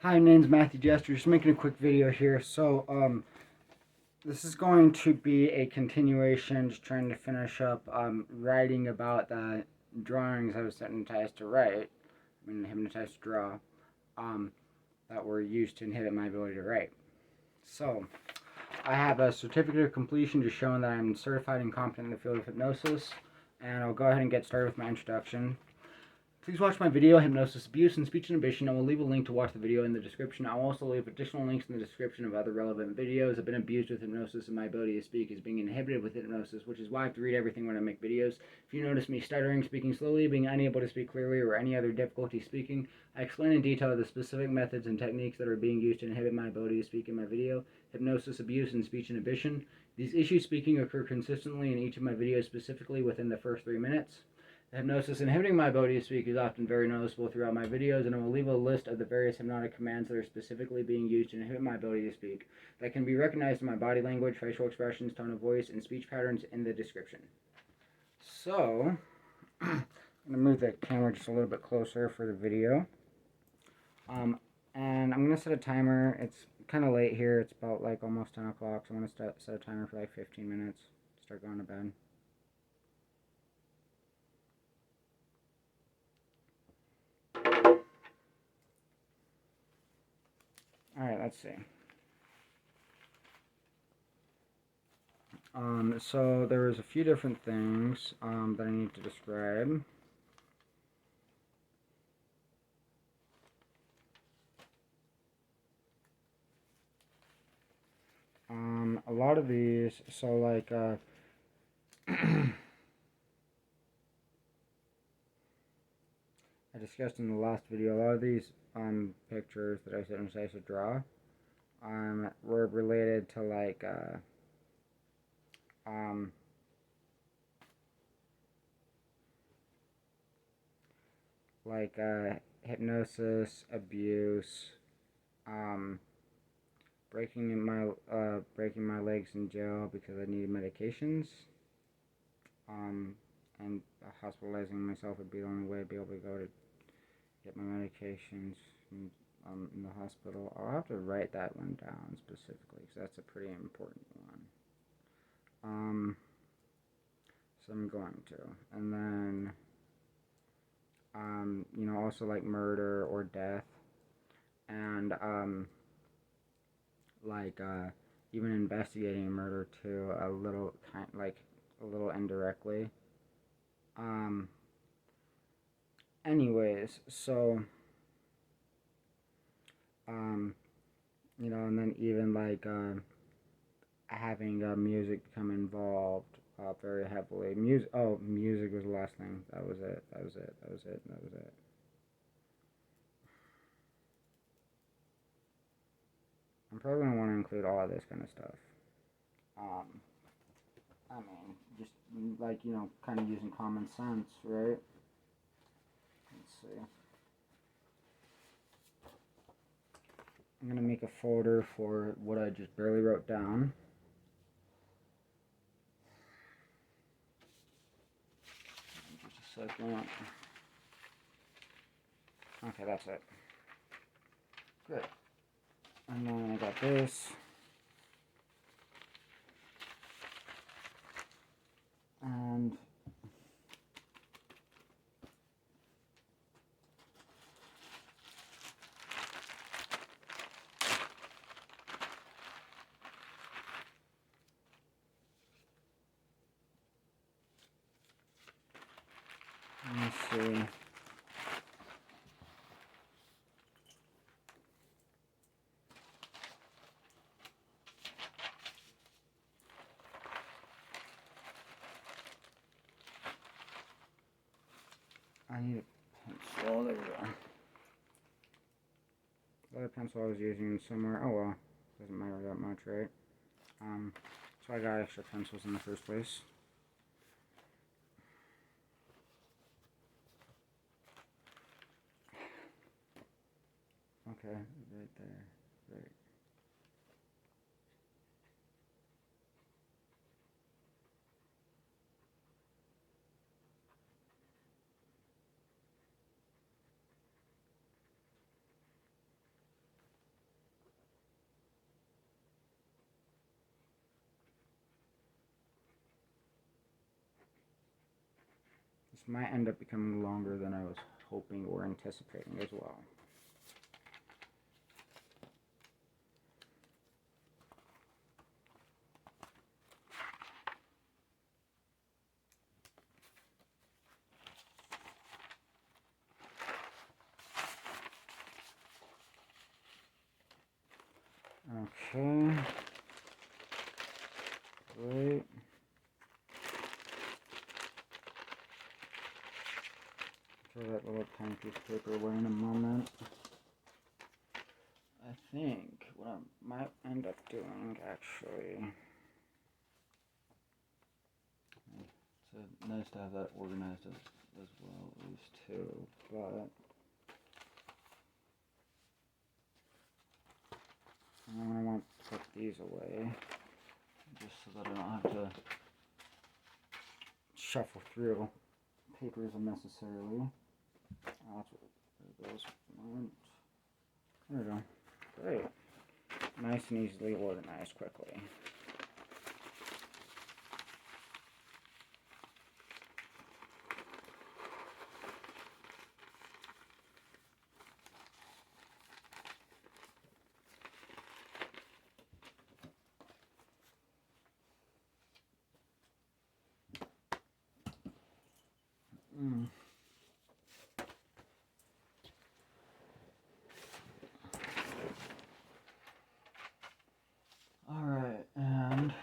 Hi, my name's Matthew Jester. Just making a quick video here. This is going to be a continuation, just trying to finish up writing about the drawings I was hypnotized to write. Hypnotized to draw, that were used to inhibit my ability to write. So, I have a certificate of completion just showing that I'm certified and competent in the field of hypnosis, and I'll go ahead and get started with my introduction. Please watch my video, Hypnosis Abuse and Speech Inhibition. I will leave a link to watch the video in the description. I'll also leave additional links in the description of other relevant videos. I've been abused with hypnosis, and my ability to speak is being inhibited with hypnosis, which is why I have to read everything when I make videos. If you notice me stuttering, speaking slowly, being unable to speak clearly, or any other difficulty speaking, I explain in detail the specific methods and techniques that are being used to inhibit my ability to speak in my video, Hypnosis Abuse and Speech Inhibition. These issues speaking occur consistently in each of my videos, specifically within the first 3 minutes. Hypnosis inhibiting my ability to speak is often very noticeable throughout my videos, and I will leave a list of the various hypnotic commands that are specifically being used to inhibit my ability to speak that can be recognized in my body language, facial expressions, tone of voice, and speech patterns in the description. So, I'm going to move the camera just a little bit closer for the video. And I'm going to set a timer. It's kind of late here. It's about like almost 10 o'clock, so I'm going to set a timer for like 15 minutes. Start going to bed. Alright, let's see. So there was a few different things that I need to describe. A lot of these, so like, I discussed in the last video, a lot of these pictures that I said I should draw were related to hypnosis, abuse, breaking my legs in jail because I needed medications, and hospitalizing myself would be the only way I'd be able to go to get my medications in the hospital. I'll have to write that one down specifically because that's a pretty important one. So I'm going to, and then also like murder or death, and even investigating a murder too, a little indirectly. Anyways, so and then even having music become involved very heavily. Music was the last thing. That was it. I'm probably going to want to include all of this kind of stuff. Just kind of using common sense, right? Let's see. I'm going to make a folder for what I just barely wrote down. Just a second. Okay, that's it. Good. And then I got this. And let's see. I need a pencil. There we go. The other pencil I was using somewhere. Oh well, doesn't matter that much, right? So I got extra pencils in the first place. Okay, right there. Great. might end up becoming longer than I was hoping or anticipating as well. Okay. Great. Throw that little tiny piece of paper away in a moment. I think what I might end up doing, actually, it's nice to have that organized as well, at least too, but I want to put these away, just so that I don't have to shuffle through papers unnecessarily. That's what those want. There we go. Great. Nice and easily organized quickly. Alright, and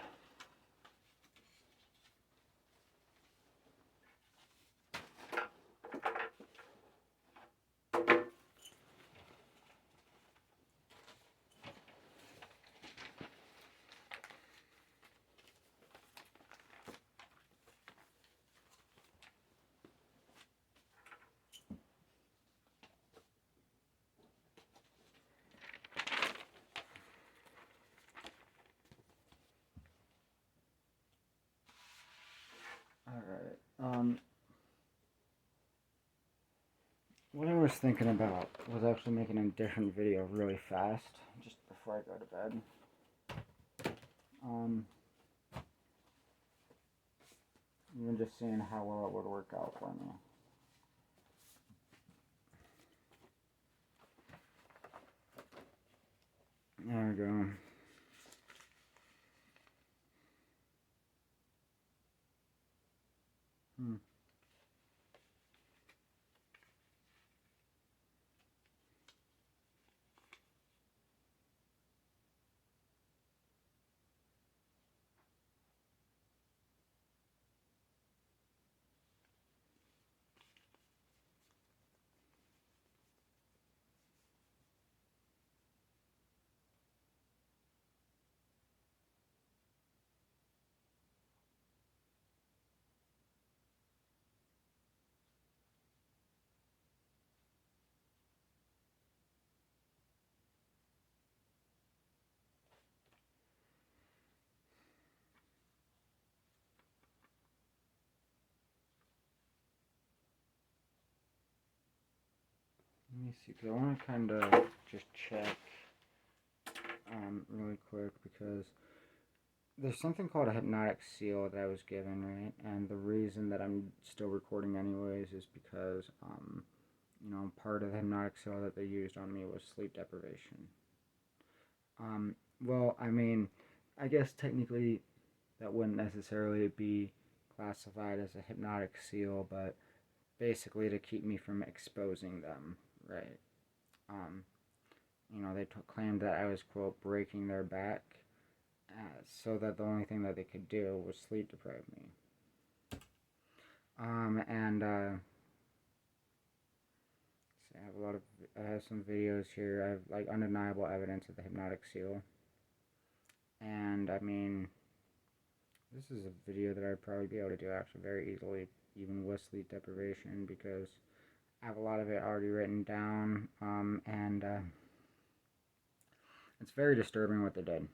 alright, what I was thinking about was actually making a different video really fast, just before I go to bed. Even just seeing how well it would work out for me. There we go. Let me see, because I want to kind of just check really quick, because there's something called a hypnotic seal that I was given, right? And the reason that I'm still recording anyways is because, you know, part of the hypnotic seal that they used on me was sleep deprivation. Well, I mean, I guess technically that wouldn't necessarily be classified as a hypnotic seal, but basically to keep me from exposing them, right? You know, they claimed that I was, quote, breaking their back, so that the only thing that they could do was sleep deprive me. So I have some videos here. I have, like, undeniable evidence of the hypnotic seal. And, I mean, this is a video that I'd probably be able to do actually very easily, even with sleep deprivation, because I have a lot of it already written down, and it's very disturbing what they did.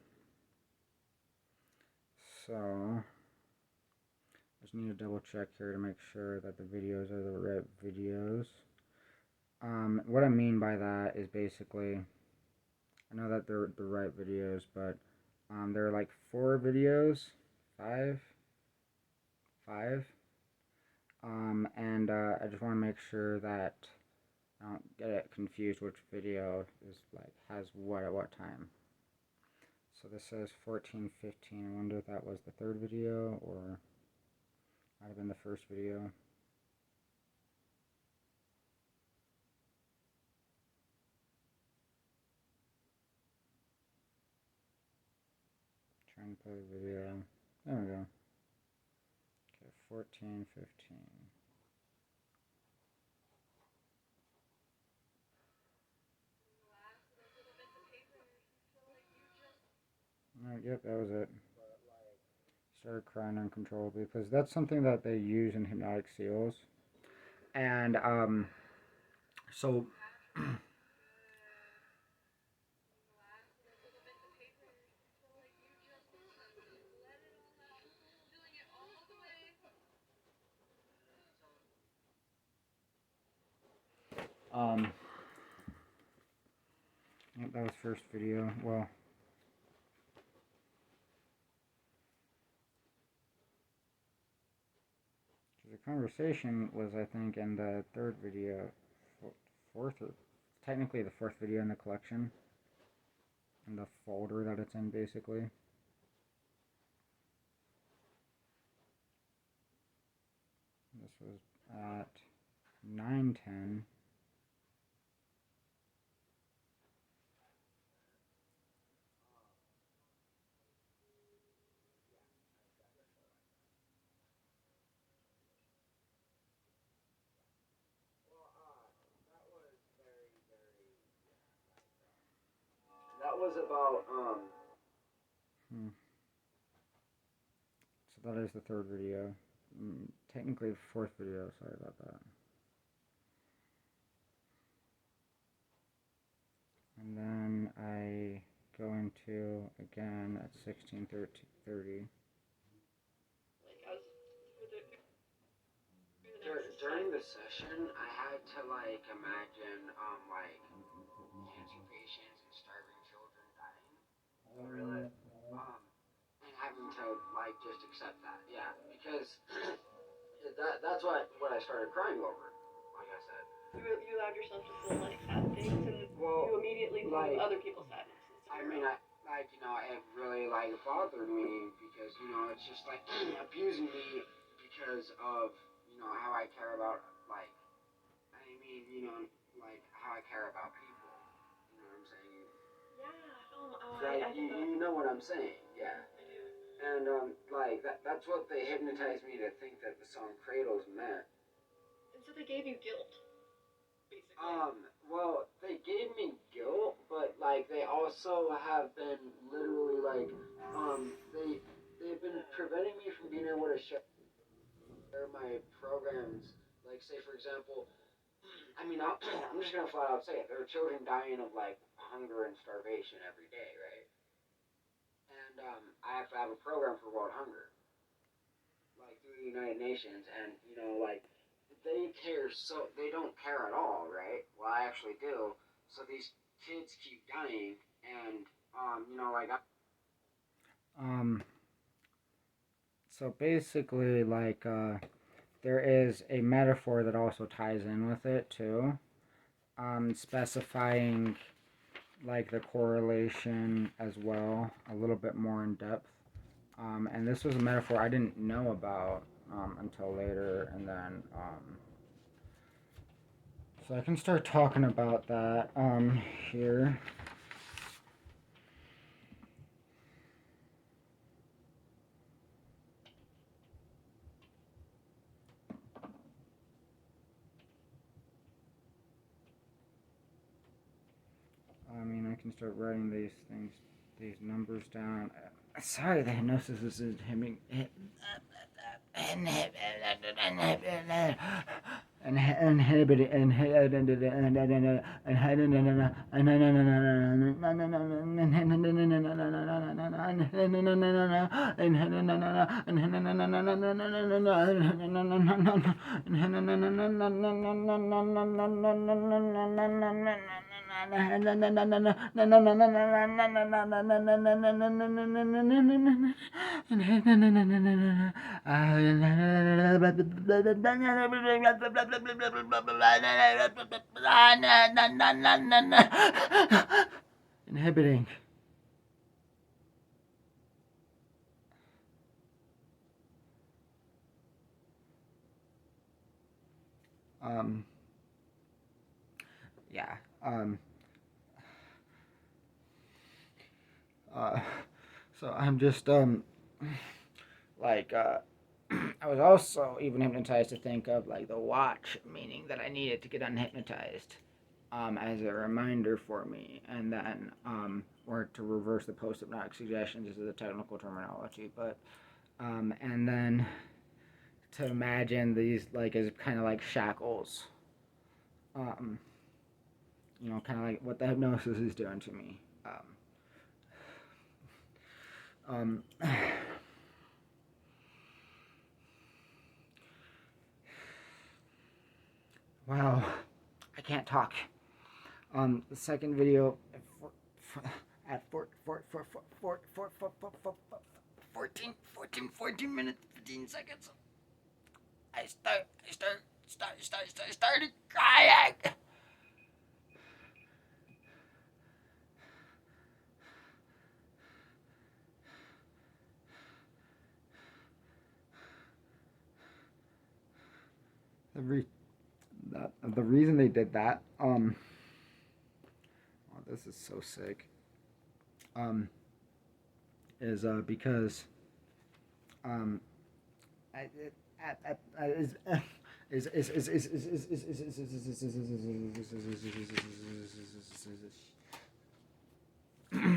So, I just need to double check here to make sure that the videos are the right videos. What I mean by that is basically, I know that they're the right videos, but there are like 4 videos, five, And I just want to make sure that I don't get it confused which video is like has what at what time. So this says 14:15. I wonder if that was the third video or might have been the first video. Trying to play the video. There we go. Okay, 14:15. Yep, that was it. Started crying uncontrollably because that's something that they use in hypnotic seals. And so yep, that was first video. Well, the conversation was, I think, in the third video, fourth, or technically the fourth video in the collection, in the folder that it's in, basically. This was at 9:10. That was about So that is the third video. Technically the fourth video, sorry about that. And then I go into, again, at 16:30. during the session, I had to like imagine like cancer patients and starving children dying. Oh, really? And having to like just accept that, yeah, because that's what I started crying over. Like I said, you allowed yourself to feel like sad things, and well, you immediately like other people's sadness. I mean, I like it really like bothered me because it's just like abusing me because of how I care about like I mean like how I care about people. You know what I'm saying? Yeah. Like you know what I'm saying? Yeah. And like that's what they hypnotized me to think that the song Cradles meant. And so they gave you guilt, basically. Well, they gave me guilt, but like they also have been literally like they've been preventing me from being able to share my programs. Like say for example, I mean I'm just gonna flat out say it. There are children dying of like hunger and starvation every day, right? And I have to have a program for world hunger, like through the United Nations, and like they don't care at all, right? Well, I actually do. So these kids keep dying, and like Um, so basically, like, there is a metaphor that also ties in with it, too. Specifying, like, the correlation as well, a little bit more in depth. And this was a metaphor I didn't know about until later, and then so I can start talking about that here. I mean, I can start writing these things, these numbers down. Sorry, the hypnosis is Inhibiting. Yeah. Uh, so I'm just like I was also even hypnotized to think of like the watch, meaning that I needed to get unhypnotized, as a reminder for me, and then or to reverse the post-hypnotic suggestions is the technical terminology, but and then to imagine these like as kind of like shackles, um, kind of like what the hypnosis is doing to me. Um, wow, I can't talk. The second video at 14 minutes 15 seconds. I started crying. The reason they did that, oh, this is so sick, is because,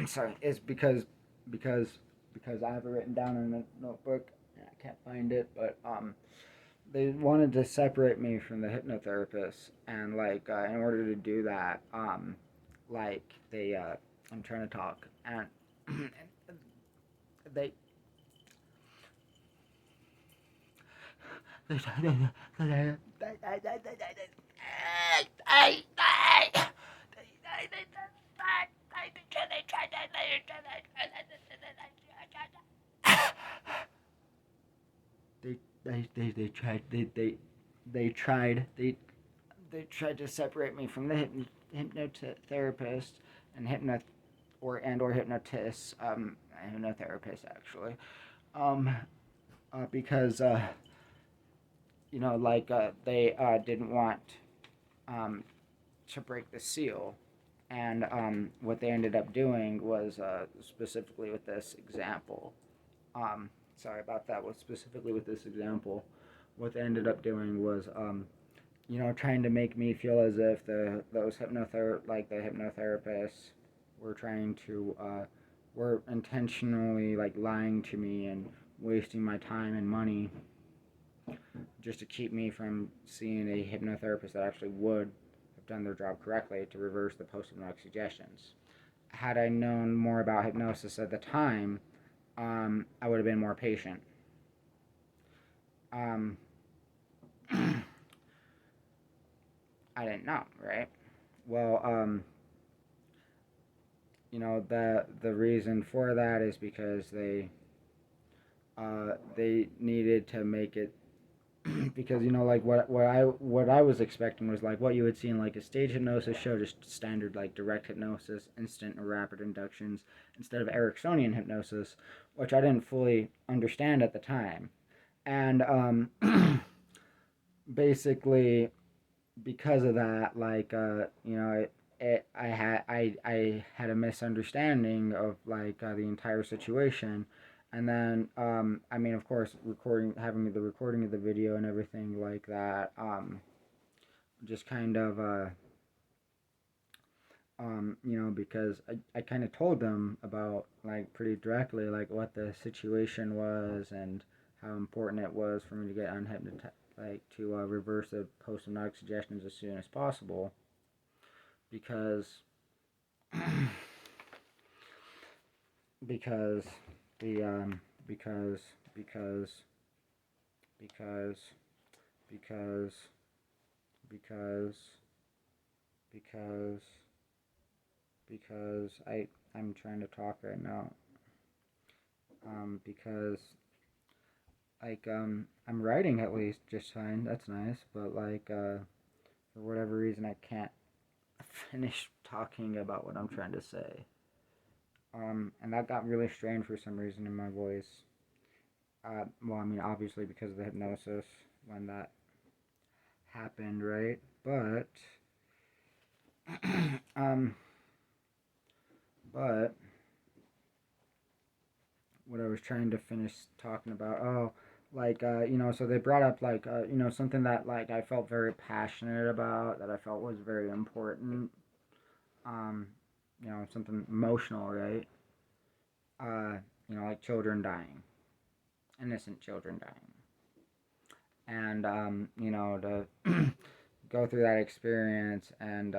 sorry, is because I have it written down in a notebook. I can't find it, but they wanted to separate me from the hypnotherapist, and like in order to do that, like they I'm trying to talk, and they they tried they tried to separate me from the hypnotherapist and or hypnotist, hypnotherapist actually, um, because like they didn't want um, to break the seal, and what they ended up doing was specifically with this example. Sorry about that. Was specifically with this example, what they ended up doing was trying to make me feel as if those the hypnotherapists were trying to were intentionally like lying to me and wasting my time and money just to keep me from seeing a hypnotherapist that actually would have done their job correctly to reverse the post-hypnotic suggestions. Had I known more about hypnosis at the time, I would have been more patient. Um, I didn't know, right? Well, the reason for that is because they needed to make it because like what I was expecting was like what you would see in like a stage hypnosis show, just standard like direct hypnosis, instant or rapid inductions instead of Ericksonian hypnosis, which I didn't fully understand at the time, and basically because of that, like I had a misunderstanding of like the entire situation, and then I mean, of course, having the recording of the video and everything like that, just kind of because I kind of told them about like pretty directly like what the situation was and how important it was for me to get unhypnotized. like to reverse the post-hypnotic suggestions as soon as possible, because because the because because because because because because I'm trying to talk right now, because I'm writing at least just fine. That's nice, but for whatever reason I can't finish talking about what I'm trying to say. And that got really strained for some reason in my voice. Well, I mean, obviously because of the hypnosis when that happened, right? But, um, but what I was trying to finish talking about, so they brought up something that I felt very passionate about, that I felt was very important. Um, something emotional, right? Like children dying, innocent children dying. And to go through that experience, and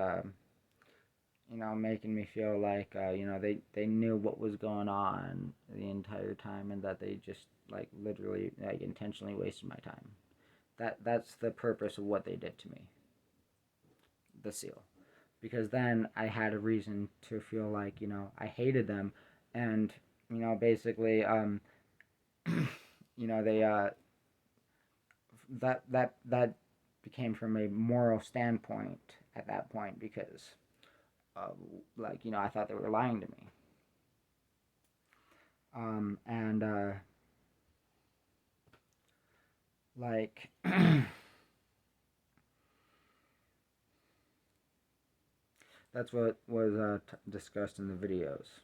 making me feel like they knew what was going on the entire time, and that they just literally intentionally wasted my time. That's the purpose of what they did to me, the seal. Because then I had a reason to feel like I hated them, and basically they that became from a moral standpoint at that point, because I thought they were lying to me. And like that's what was discussed in the videos.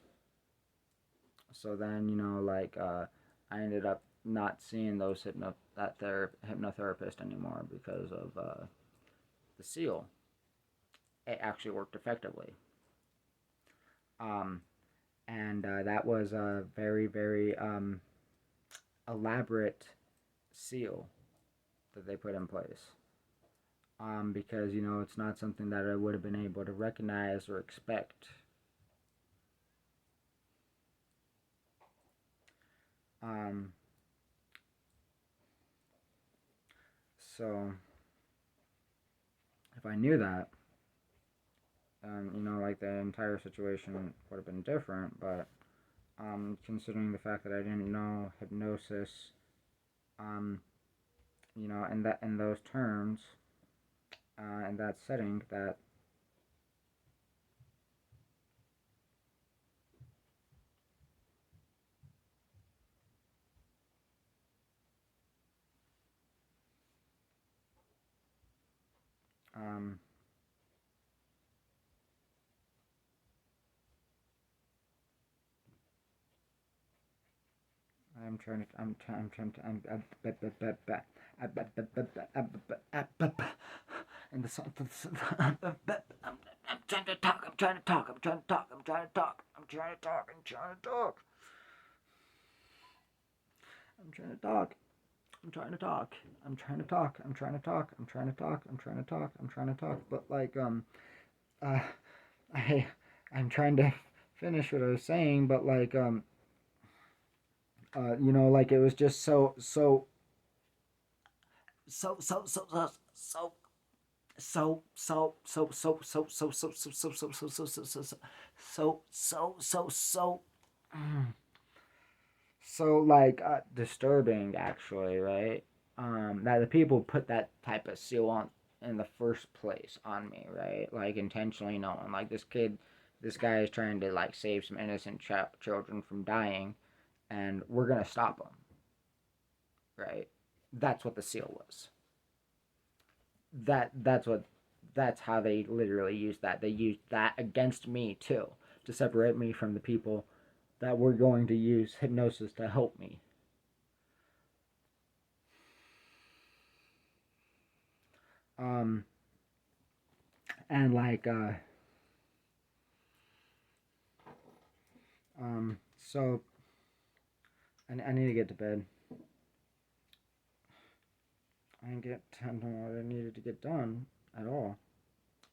So then I ended up not seeing hypnotherapist anymore because of the seal. It actually worked effectively. Um, and that was a very, very elaborate seal that they put in place. Because it's not something that I would have been able to recognize or expect. Um, so if I knew that, the entire situation would have been different. But considering the fact that I didn't know hypnosis, um, in those terms, in that setting, that um, I'm trying to. I'm trying to. And the song. I'm trying to talk. I'm trying to talk. I'm trying to talk. I'm trying to talk. I'm trying to talk. I'm trying to talk. I'm trying to talk. I'm trying to talk. I'm trying to talk. I'm trying to talk. I'm trying to talk. I'm trying to talk. I'm trying to talk. But uh, I, I'm trying to finish what I was saying. But it was just disturbing, actually, right? That the people put that type of seal on in the first place on me, right? Intentionally knowing this guy is trying to save some innocent children from dying, and we're gonna stop him, right? That's what the seal was. That's how they literally used that. They used that against me too, to separate me from the people that were going to use hypnosis to help me. Um, and so I need to get to bed. I didn't get done what I needed to get done at all.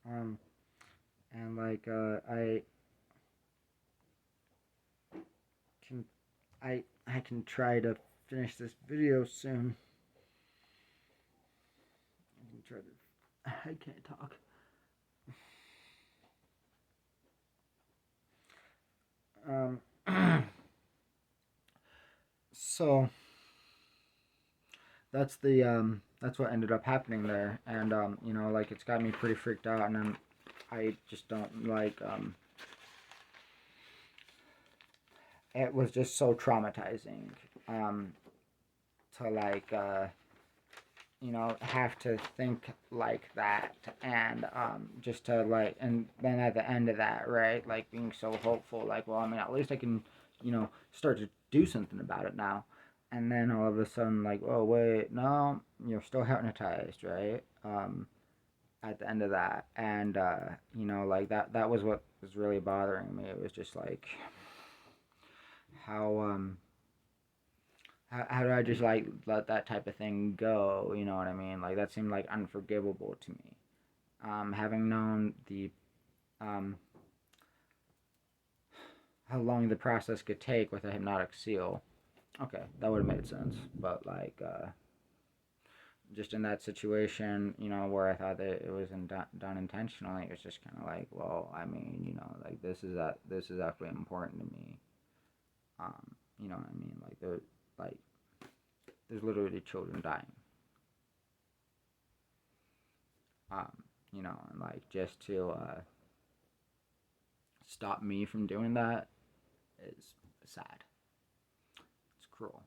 Um, and like can I can try to finish this video soon. I can try to. I can't talk. So that's what ended up happening there, and like it's got me pretty freaked out, and I just don't like it was just so traumatizing um, to like have to think like that, and just to like, and then at the end of that, right, like being so hopeful, like, well, I mean, at least I can start to do something about it now. And then all of a sudden, like, oh wait, no, you're still hypnotized, right? At the end of that, and like that was what was really bothering me. It was just like how how do I just like let that type of thing go? You know what I mean? Like that seemed like unforgivable to me. Having known the um, how long the process could take with a hypnotic seal, okay, that would have made sense. But like just in that situation, where I thought that it was done intentionally, it was just kind of like, well, I mean, like this is actually important to me. You know what I mean? Like there's literally children dying. And like just to stop me from doing that is sad. It's cruel.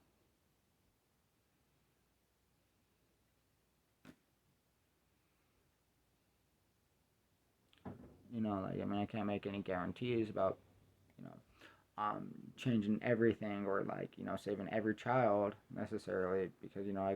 Like I mean, I can't make any guarantees about you know changing everything or like saving every child necessarily because I can only